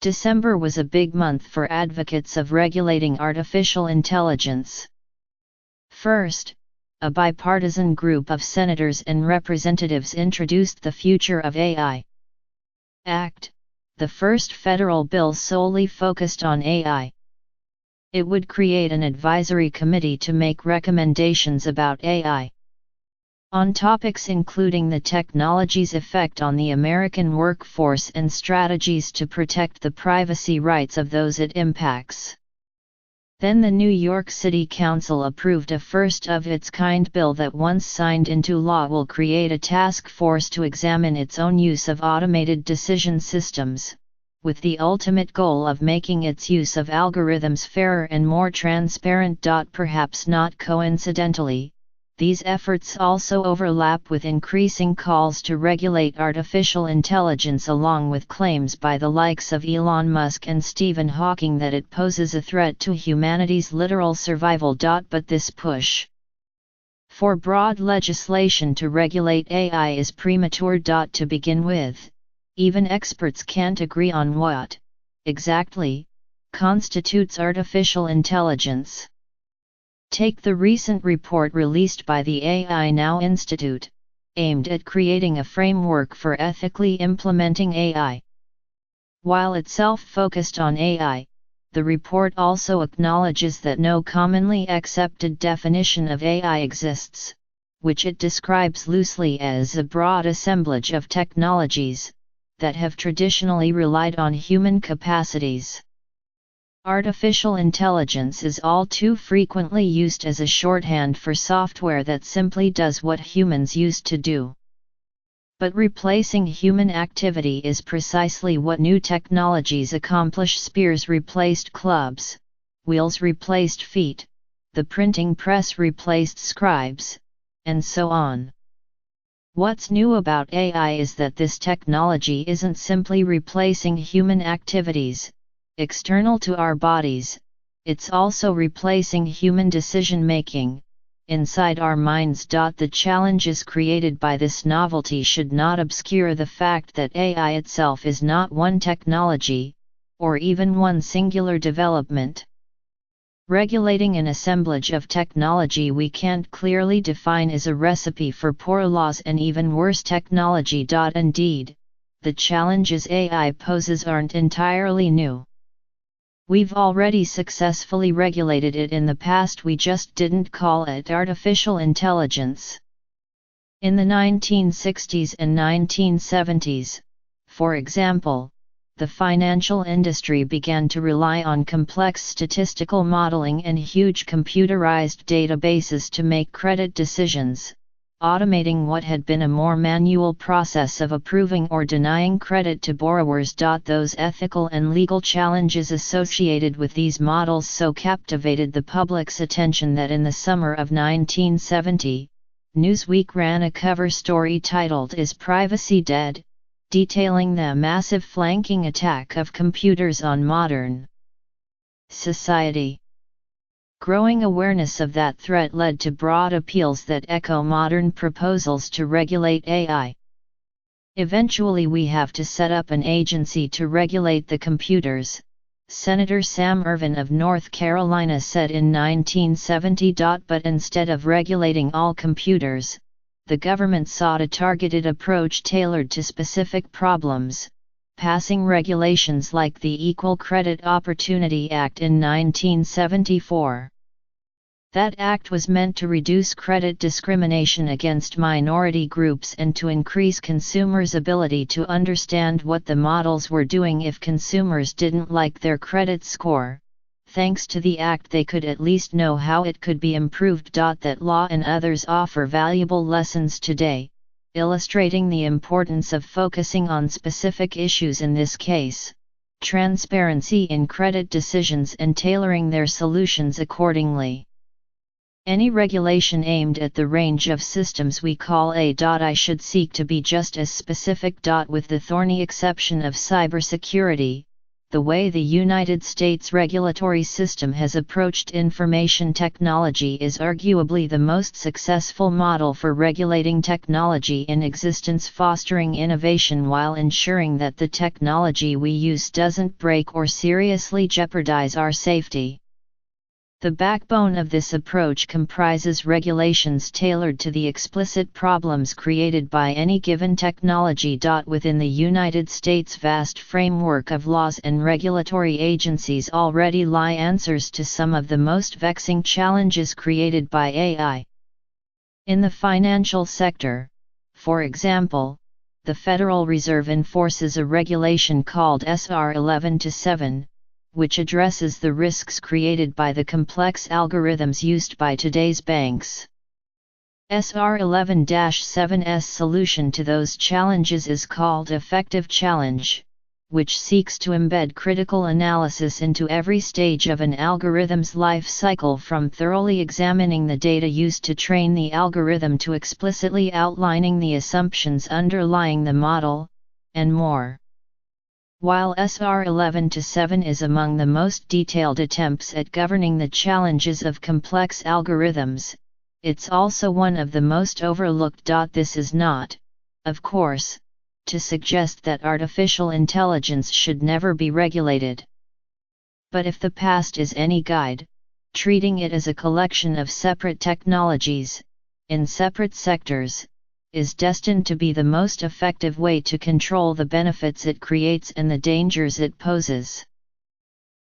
December was a big month for advocates of regulating artificial intelligence. First, a bipartisan group of senators and representatives introduced the Future of AI Act, the first federal bill solely focused on AI. It would create an advisory committee to make recommendations about AI on topics including the technology's effect on the American workforce and strategies to protect the privacy rights of those it impacts. Then the New York City Council approved a first-of-its-kind bill that once signed into law will create a task force to examine its own use of automated decision systems, with the ultimate goal of making its use of algorithms fairer and more transparent. Perhaps not coincidentally, these efforts also overlap with increasing calls to regulate artificial intelligence, along with claims by the likes of Elon Musk and Stephen Hawking that it poses a threat to humanity's literal survival. But this push for broad legislation to regulate AI is premature. To begin with, even experts can't agree on what, exactly, constitutes artificial intelligence. Take the recent report released by the AI Now Institute, aimed at creating a framework for ethically implementing AI. While itself focused on AI, the report also acknowledges that no commonly accepted definition of AI exists, which it describes loosely as a broad assemblage of technologies that have traditionally relied on human capacities. Artificial intelligence is all too frequently used as a shorthand for software that simply does what humans used to do. But replacing human activity is precisely what new technologies accomplish. Spears replaced clubs, wheels replaced feet, the printing press replaced scribes, and so on. What's new about AI is that this technology isn't simply replacing human activities external to our bodies, it's also replacing human decision-making inside our minds. The challenges created by this novelty should not obscure the fact that AI itself is not one technology, or even one singular development. Regulating an assemblage of technology we can't clearly define is a recipe for poor laws and even worse technology. Indeed, the challenges AI poses aren't entirely new. We've already successfully regulated it in the past, we just didn't call it artificial intelligence. In the 1960s and 1970s, for example, the financial industry began to rely on complex statistical modeling and huge computerized databases to make credit decisions, automating what had been a more manual process of approving or denying credit to borrowers. Those ethical and legal challenges associated with these models so captivated the public's attention that in the summer of 1970, Newsweek ran a cover story titled "Is Privacy Dead?", detailing the massive flanking attack of computers on modern society. Growing awareness of that threat led to broad appeals that echo modern proposals to regulate AI. Eventually we have to set up an agency to regulate the computers, Senator Sam Ervin of North Carolina said in 1970. But instead of regulating all computers, the government sought a targeted approach tailored to specific problems, passing regulations like the Equal Credit Opportunity Act in 1974. That act was meant to reduce credit discrimination against minority groups and to increase consumers' ability to understand what the models were doing if consumers didn't like their credit score. Thanks to the act, they could at least know how it could be improved. That law and others offer valuable lessons today, illustrating the importance of focusing on specific issues, in this case, transparency in credit decisions and tailoring their solutions accordingly. Any regulation aimed at the range of systems we call AI should seek to be just as specific. With the thorny exception of cybersecurity, the way the United States regulatory system has approached information technology is arguably the most successful model for regulating technology in existence, fostering innovation while ensuring that the technology we use doesn't break or seriously jeopardize our safety. The backbone of this approach comprises regulations tailored to the explicit problems created by any given technology. Within the United States' vast framework of laws and regulatory agencies already lie answers to some of the most vexing challenges created by AI. In the financial sector, for example, the Federal Reserve enforces a regulation called SR 11-7, which addresses the risks created by the complex algorithms used by today's banks. SR 11-7's solution to those challenges is called Effective Challenge, which seeks to embed critical analysis into every stage of an algorithm's life cycle, from thoroughly examining the data used to train the algorithm to explicitly outlining the assumptions underlying the model, and more. While SR 11-7 is among the most detailed attempts at governing the challenges of complex algorithms, it's also one of the most overlooked. This is not, of course, to suggest that artificial intelligence should never be regulated. But if the past is any guide, treating it as a collection of separate technologies, in separate sectors, is destined to be the most effective way to control the benefits it creates and the dangers it poses.